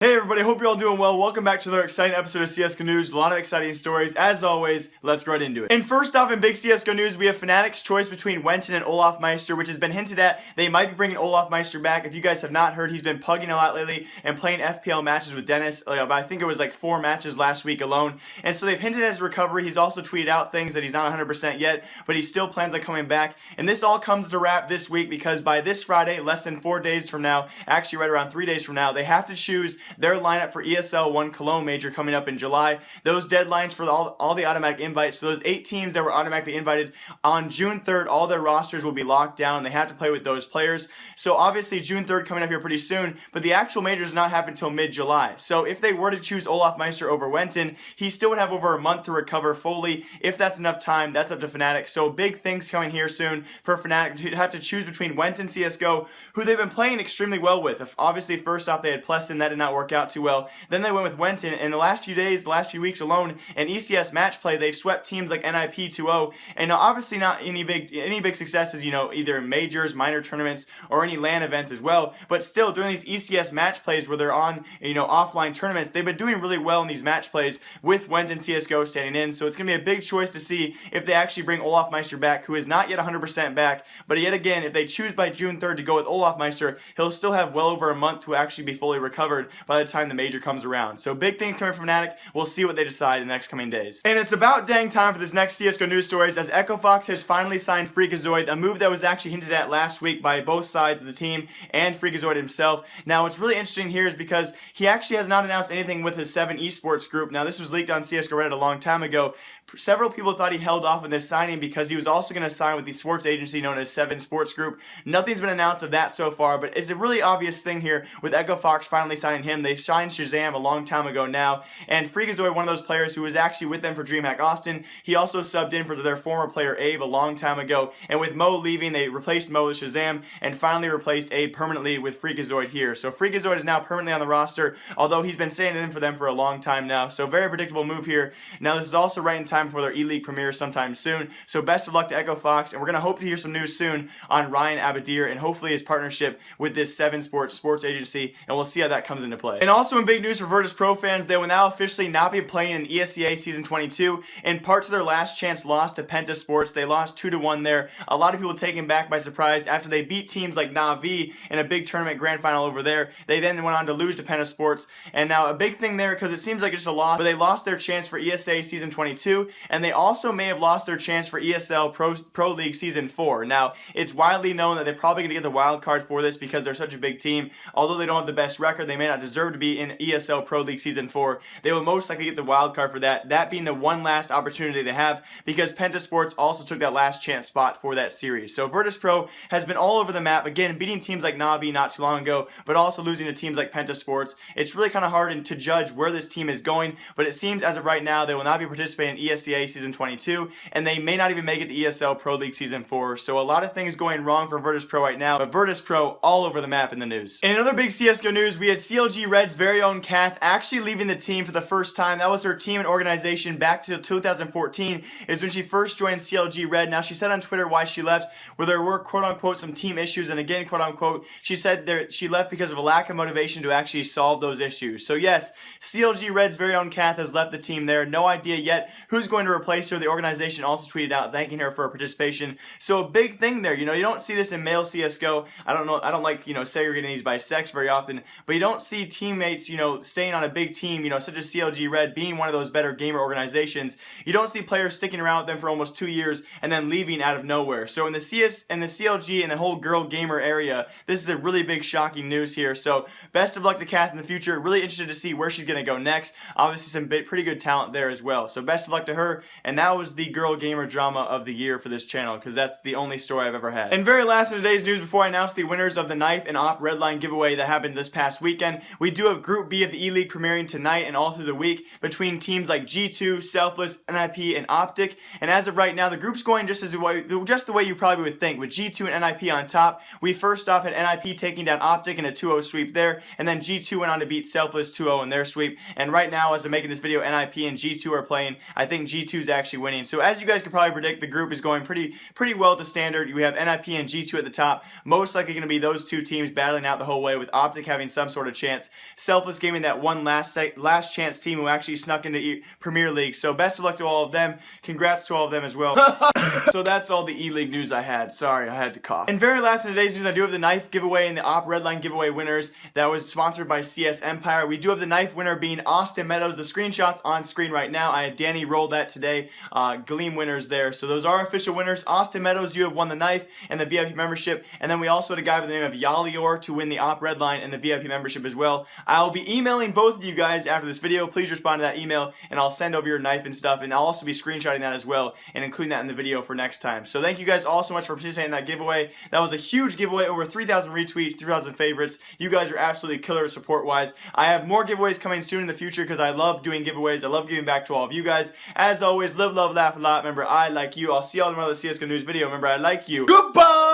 Hey everybody, hope you're all doing well. Welcome back to another exciting episode of CSGO News. A lot of exciting stories. As always, let's get right into it. And first off, in big CSGO news, we have Fnatic's choice between Wenton and Olofmeister, which has been hinted at. They might be bringing Olofmeister back. If you guys have not heard, he's been pugging a lot lately and playing FPL matches with Dennis. I think it was like 4 matches last week alone. And so they've hinted at his recovery. He's also tweeted out things that he's not 100% yet, but he still plans on coming back. And this all comes to wrap this week because by this Friday, less than 4 days from now, actually right around 3 days from now, they have to choose their lineup for ESL 1 Cologne Major coming up in July. Those deadlines for all the automatic invites, so those 8 teams that were automatically invited on June 3rd, all their rosters will be locked down. They have to play with those players. So obviously June 3rd coming up here pretty soon, but the actual major does not happen until mid-July. So if they were to choose Olofmeister over Wenton, he still would have over a month to recover fully. If that's enough time, that's up to Fnatic. So big things coming here soon for Fnatic to have to choose between Wenton CSGO, who they've been playing extremely well with. Obviously, first off, they had Pleston. That did not work out too well. Then they went with Wenton, and the last few days, the last few weeks alone, in ECS match play, they've swept teams like NIP 2-0, and obviously not any big successes, either in majors, minor tournaments, or any LAN events as well, but still, during these ECS match plays where they're on, offline tournaments, they've been doing really well in these match plays with Wenton CSGO standing in, so it's going to be a big choice to see if they actually bring Olofmeister back, who is not yet 100% back, but yet again, if they choose by June 3rd to go with Olofmeister, he'll still have well over a month to actually be fully recovered by the time the major comes around. So big things coming from Fnatic. We'll see what they decide in the next coming days. And it's about dang time for this next CSGO news stories, as Echofox has finally signed fREAKAZOiD, a move that was actually hinted at last week by both sides of the team and fREAKAZOiD himself. Now what's really interesting here is because he actually has not announced anything with his 7 esports group. Now this was leaked on CSGO Red a long time ago. Several people thought he held off on this signing because he was also going to sign with the sports agency known as 7 Sports Group. Nothing's been announced of that so far, but it's a really obvious thing here with Echofox finally signing him. They signed Shazam a long time ago now, and fREAKAZOiD, one of those players who was actually with them for DreamHack Austin, he also subbed in for their former player Abe a long time ago, and with Mo leaving, they replaced Mo with Shazam, and finally replaced Abe permanently with fREAKAZOiD here. So fREAKAZOiD is now permanently on the roster, although he's been staying in for them for a long time now, so very predictable move here. Now this is also right in time for their E-League premiere sometime soon, so best of luck to Echofox, and we're going to hope to hear some news soon on Ryan Abadir and hopefully his partnership with this 7 sports agency, and we'll see how that comes into play. And also in big news for Virtus Pro fans, they will now officially not be playing in ESEA Season 22, in part to their last chance loss to Penta Sports. They lost 2-1 there. A lot of people taken back by surprise after they beat teams like Na'Vi in a big tournament grand final over there. They then went on to lose to Penta Sports, and now a big thing there, because it seems like it's a loss, but they lost their chance for ESEA Season 22, and they also may have lost their chance for ESL Pro League Season 4. Now, it's widely known that they're probably going to get the wild card for this because they're such a big team. Although they don't have the best record, they may not deserve to be in ESL Pro League Season 4. They will most likely get the wild card for that, that being the one last opportunity they have, because Penta Sports also took that last chance spot for that series. So Virtus Pro has been all over the map, again, beating teams like Na'Vi not too long ago, but also losing to teams like Penta Sports. It's really kind of hard to judge where this team is going, but it seems as of right now they will not be participating in ESEA Season 22, and they may not even make it to ESL Pro League Season 4. So a lot of things going wrong for Virtus Pro right now, but Virtus Pro all over the map in the news. In other big CSGO news, we had CLG Red's very own Cath actually leaving the team for the first time. That was her team and organization back to 2014 is when she first joined CLG Red. Now she said on Twitter why she left, where there were quote-unquote some team issues, and again quote-unquote she said she left because of a lack of motivation to actually solve those issues. So yes, CLG Red's very own Cath has left the team there. No idea yet who's going to replace her. The organization also tweeted out thanking her for her participation. So a big thing there, you don't see this in male CSGO. I don't like, segregating these by sex very often, but you don't see teammates, staying on a big team, such as CLG Red being one of those better gamer organizations. You don't see players sticking around with them for almost 2 years and then leaving out of nowhere. So in the CLG and the whole girl gamer area, this is a really big shocking news here. So best of luck to Cath in the future. Really interested to see where she's going to go next. Obviously some pretty good talent there as well. So best of luck to her. And that was the girl gamer drama of the year for this channel, because that's the only story I've ever had. And very last in today's news, before I announce the winners of the Knife and Op Redline giveaway that happened this past weekend, we do have Group B of the E-League premiering tonight and all through the week between teams like G2, Selfless, NIP, and Optic. And as of right now, the group's going just the way you probably would think, with G2 and NIP on top. We first off had NIP taking down Optic in a 2-0 sweep there, and then G2 went on to beat Selfless 2-0 in their sweep. And right now, as I'm making this video, NIP and G2 are playing. I think G2's actually winning. So as you guys could probably predict, the group is going pretty well to standard. You have NIP and G2 at the top. Most likely going to be those two teams battling out the whole way, with Optic having some sort of chance. Selfless Gaming, that one last chance team who actually snuck into Premier League. So best of luck to all of them. Congrats to all of them as well. So that's all the E-League news I had. Sorry, I had to cough. And very last in today's news, I do have the knife giveaway and the Op Redline giveaway winners. That was sponsored by CS Empire. We do have the knife winner being Austin Meadows. The screenshot's on screen right now. I had Danny roll that today. Gleam winners there. So those are official winners. Austin Meadows, you have won the knife and the VIP membership. And then we also had a guy by the name of Yalior to win the Op Redline and the VIP membership as well. I'll be emailing both of you guys after this video. Please respond to that email and I'll send over your knife and stuff. And I'll also be screenshotting that as well and including that in the video for next time. So thank you guys all so much for participating in that giveaway. That was a huge giveaway, over 3,000 retweets, 3,000 favorites. You guys are absolutely killer support-wise. I have more giveaways coming soon in the future because I love doing giveaways. I love giving back to all of you guys. As always, live, love, laugh a lot. Remember, I like you. I'll see y'all in another CSGO News video. Remember, I like you. Goodbye!